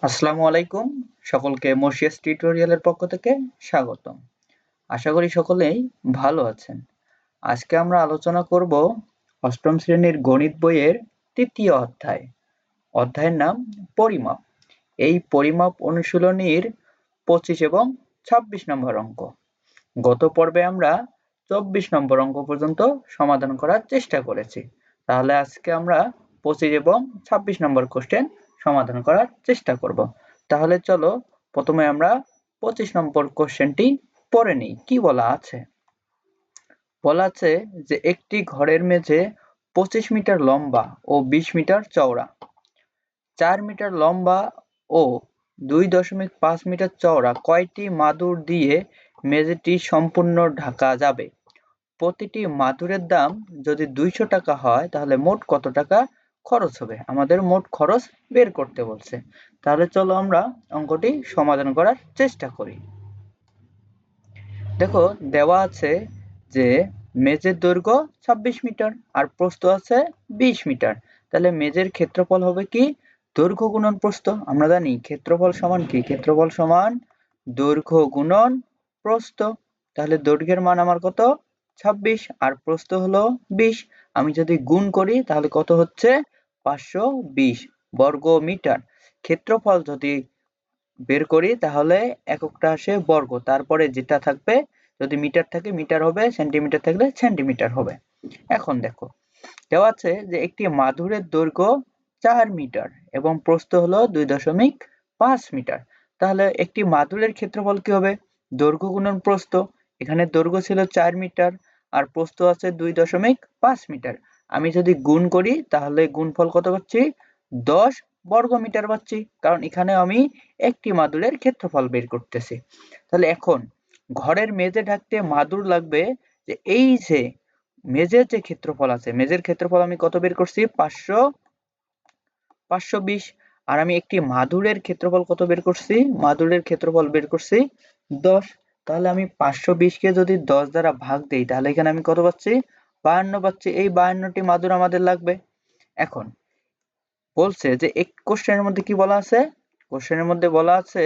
আসসালামু আলাইকুম। সকলকে মসিয়াস টিউটোরিয়ালের পক্ষ থেকে স্বাগতম। আশা করি সকলেই ভালো আছেন। আজকে আমরা আলোচনা করব অষ্টম শ্রেণীর গণিত বইয়ের ৩য় অধ্যায়। অধ্যায়ের নাম পরিমাপ। এই পরিমাপ অনুশীলনীর ২৫ এবং ২৬ নম্বর অঙ্ক। গত পর্বে আমরা ২৪ নম্বর অঙ্ক পর্যন্ত সমাধান করার চেষ্টা করেছি। তাহলে আজকে আমরা ২৫ এবং ২৬ নম্বর কোশ্চেন সমাধান করার চেষ্টা করব। তাহলে চলো প্রথমে আমরা ২৫ নম্বর কোশ্চেনটি পড়ে নিই। কি বলা আছে? বলা আছে যে একটি ঘরের মেঝে ২৫ মিটার লম্বা ও ২০ মিটার চওড়া, ৪ মিটার লম্বা ও ২.৫ মিটার চওড়া কয়টি মাদুর দিয়ে মেঝেটি সম্পূর্ণ ঢাকা যাবে? প্রতিটি মাদুরের দাম যদি ২০০ টাকা হয় তাহলে মোট কত টাকা খরচ হবে? আমাদের মোট খরচ বের করতে বলছে। তাহলে চলো আমরা অঙ্কটি সমাধান করার চেষ্টা করি। দেখো দেওয়া আছে যে মেঝের দৈর্ঘ্য ২৬ মিটার আর প্রস্থ আছে ২০ মিটার। তাহলে মেঝের ক্ষেত্রফল হবে কি? দৈর্ঘ্য গুণন প্রস্থ। আমরা জানি ক্ষেত্রফল সমান কি? ক্ষেত্রফল সমান দৈর্ঘ্য গুণন প্রস্থ। তাহলে দৈর্ঘ্যের মান আমার কত? ২৬ আর প্রস্থ হলো ২০। আমি যদি গুণ করি তাহলে কত হচ্ছে? ৫২০ বর্গ মিটার। ক্ষেত্রফল যদি বের করি তাহলে এককটা আসে বর্গ, তারপরে যেটা থাকবে যদি মিটার থাকে মিটার হবে, সেন্টিমিটার থাকলে সেন্টিমিটার হবে। এখন দেখো দেওয়া আছে যে একটি মাদুরের দৈর্ঘ্য ৪ মিটার এবং প্রস্থ হলো ২.৫ মিটার। তাহলে একটি মাদুরের ক্ষেত্রফল কি হবে? দৈর্ঘ্য গুণন প্রস্থ। এখানে দৈর্ঘ্য ছিল ৪ মিটার আর প্রস্থ আছে ২.৫ মিটার। আমি যদি গুণ করি তাহলে গুণফল কত পাচ্ছি? ১০ বর্গ মিটার পাচ্ছি, কারণ এখানে আমি একটি মাদুরের ক্ষেত্রফল বের করতেছি। তাহলে এখন ঘরের মেঝে ঢাকতে মাদুর লাগবে, যে এই যে মেঝের যে ক্ষেত্রফল আছে, মেঝের ক্ষেত্রফল আমি কত বের করছি? ৫২০। আর আমি একটি মাদুরের ক্ষেত্রফল কত বের করছি? মাদুরের ক্ষেত্রফল বের করছি ১০। তাহলে আমি ৫২০ কে যদি ১০ দ্বারা ভাগ দেই তাহলে এখানে আমি কত পাচ্ছি? ৫২ পাচ্ছি। এই ৫২টি মাদুর আমাদের লাগবে। এখন বলছে যে কোশ্চেনের মধ্যে কি বলা আছে? কোশ্চেনের মধ্যে বলা আছে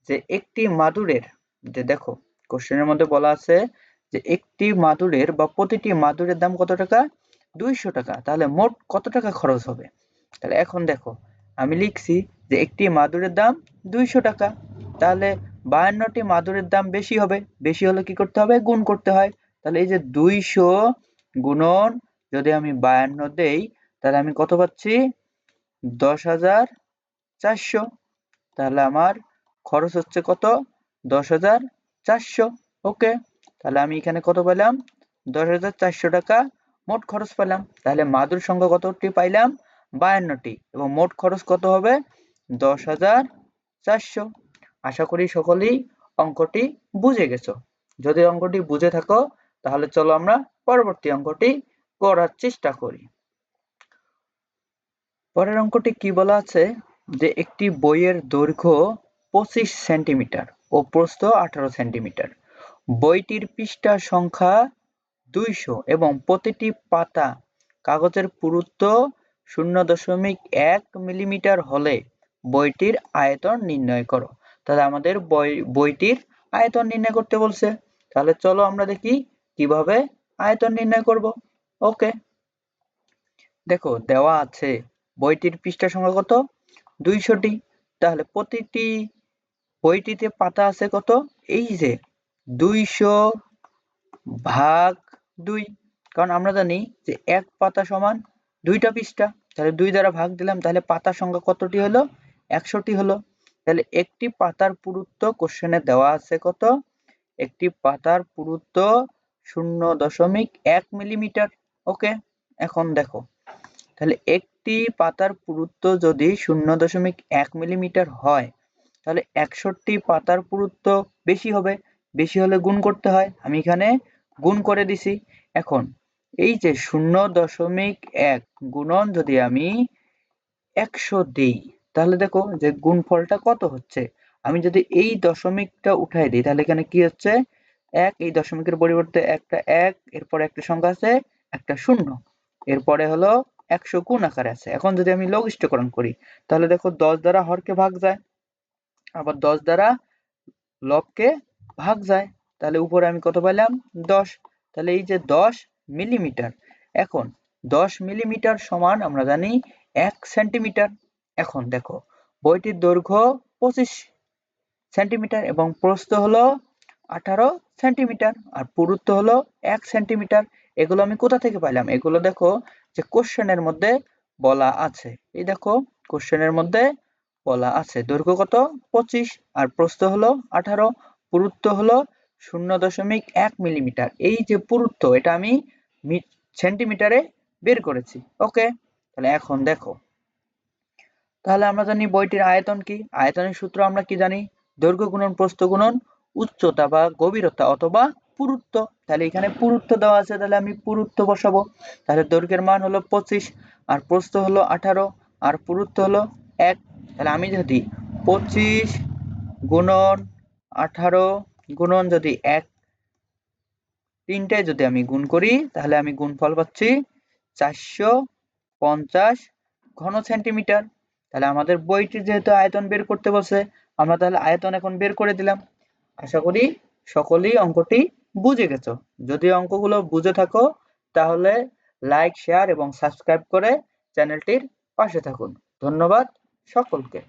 যে একটি মাদুরের, যে দেখো কোশ্চেনের মধ্যে বলা আছে যে একটি মাদুরের বা প্রতিটি মাদুরের দাম কত টাকা? ২০০ টাকা। তাহলে মোট কত টাকা খরচ হবে? তাহলে এখন দেখো আমি লিখছি যে একটি মাদুরের দাম ২০০ টাকা। তাহলে ৫২টি মাদুরের দাম বেশি হবে। বেশি হলে কি করতে হবে? গুণ করতে হয়। তাহলে এই যে ২০০ গুণন যদি আমি ৫২ দেই তাহলে আমি কত পাচ্ছি? ১০,৪০০। তাহলে আমার খরচ হচ্ছে কত? ১০,৪০০। ওকে, তাহলে আমি এখানে কত পেলাম? ১০,৪০০ টাকা মোট খরচ পেলাম। তাহলে মাদুর সংখ্যা কতটি পাইলাম? ৫২টি এবং মোট খরচ কত হবে? ১০,৪০০। আশা করি সকলেই অঙ্কটি বুঝে গেছো। যদি অঙ্কটি বুঝে থাকো তাহলে চলো আমরা পরবর্তী অঙ্কটি করার চেষ্টা করি। পরের অঙ্কটি কি বলা আছে? যে একটি বইয়ের দৈর্ঘ্য ২৫ সেন্টিমিটার ও প্রস্থ ১৮ সেন্টিমিটার। বইটির পৃষ্ঠা সংখ্যা ২০০ এবং প্রতিটি পাতা কাগজের পুরুত্ব ০.১ মিলিমিটার হলে বইটির আয়তন নির্ণয় করো। তাহলে আমাদের বইটির আয়তন নির্ণয় করতে বলছে। তাহলে চলো আমরা দেখি কিভাবে আয়তন নির্ণয় করব। ওকে, দেখো দেওয়া আছে বইটির পৃষ্ঠা সংখ্যা কত? ২০০টি। তাহলে প্রতিটি বইটিতে পাতা আছে কত? এই যে ২০০ ভাগ ২, কারণ আমরা জানি যে এক পাতা সমান ২টা পৃষ্ঠা। তাহলে ২ দ্বারা ভাগ দিলাম, তাহলে পাতার সংখ্যা কতটি হলো? ১০০টি হলো। তাহলে একটি পাতার পুরুত্ব কোশ্চেনে দেওয়া আছে কত? একটি পাতার পুরুত্ব ০.১ মিলিমিটার। ওকে, এখন দেখো তাহলে একটি পাতার পুরুত্ব যদি ০.১ মিলিমিটার হয় তাহলে ৬১ পাতার পুরুত্ব বেশি হবে। বেশি হলে গুণ করতে হয়, আমি এখানে গুণ করে দিছি। এখন এই যে ০.১ গুণন যদি আমি ১০০ দেই তাহলে দেখো যে গুণফলটা কত হচ্ছে। আমি যদি এই দশমিকটা উঠাই দিই তাহলে এখানে কি হচ্ছে? ১, এই দশমিকের পরিবর্তে একটা ১, এরপরে একটা সংখ্যা আছে একটা ০, এরপরে হলো 100 কোণ আকারে আছে। এখন যদি আমি লঘিষ্ঠকরণ করি তাহলে দেখো 10 দ্বারা হরকে ভাগ যায়, আবার 10 দ্বারা লবকে ভাগ যায়, তাহলে উপরে আমি কত পেলাম 10। তাহলে এই যে 10 মিলিমিটার, এখন 10 মিলিমিটার সমান আমরা জানি 1 সেন্টিমিটার। এখন দেখো বইটির দৈর্ঘ্য 25 সেন্টিমিটার এবং প্রস্থ হলো 18 সেন্টিমিটার আর পুরুত্ব হলো 1 সেন্টিমিটার। এগুলো আমি কোথা থেকে পাইলাম? এগুলো দেখো যে কোশ্চেনের মধ্যে বলা আছে। এই দেখো কোশ্চেনের মধ্যে বলা আছে দৈর্ঘ্য কত 25 আর প্রস্থ হলো 18, পুরুত্ব হলো 0.1 মিলিমিটার। এই যে পুরুত্ব এটা আমি সেন্টিমিটারে বের করেছি। ওকে, তাহলে এখন দেখো, তাহলে আমরা জানি বইটির আয়তন কি? আয়তনের সূত্র আমরা কি জানি? দৈর্ঘ্য গুণন প্রস্থ গুণন উচ্চতা বা গভীরতা অথবা পুরুত্ব। তাহলে এখানে পুরুত্ব দেওয়া আছে, তাহলে আমি পুরুত্ব বসাবো। তাহলে দৈর্ঘ্যের মান হলো 25 আর প্রস্থ হলো 18 আর পুরুত্ব হলো 1। তাহলে আমি যদি 25 গুণন 18 গুণন যদি 1, তিনটায় যদি আমি গুণ করি তাহলে আমি গুণফল পাচ্ছি 450 ঘন সেন্টিমিটার। তাহলে আমাদের বইটির যেহেতু আয়তন বের করতে বলছে, আমরা তাহলে আয়তন এখন বের করে দিলাম। আশা করি সকলেই অঙ্কটি বুঝে গেছো। যদি অঙ্কগুলো বুঝে থাকো তাহলে লাইক, শেয়ার এবং সাবস্ক্রাইব করে চ্যানেলটির পাশে থাকুন। ধন্যবাদ সকলকে।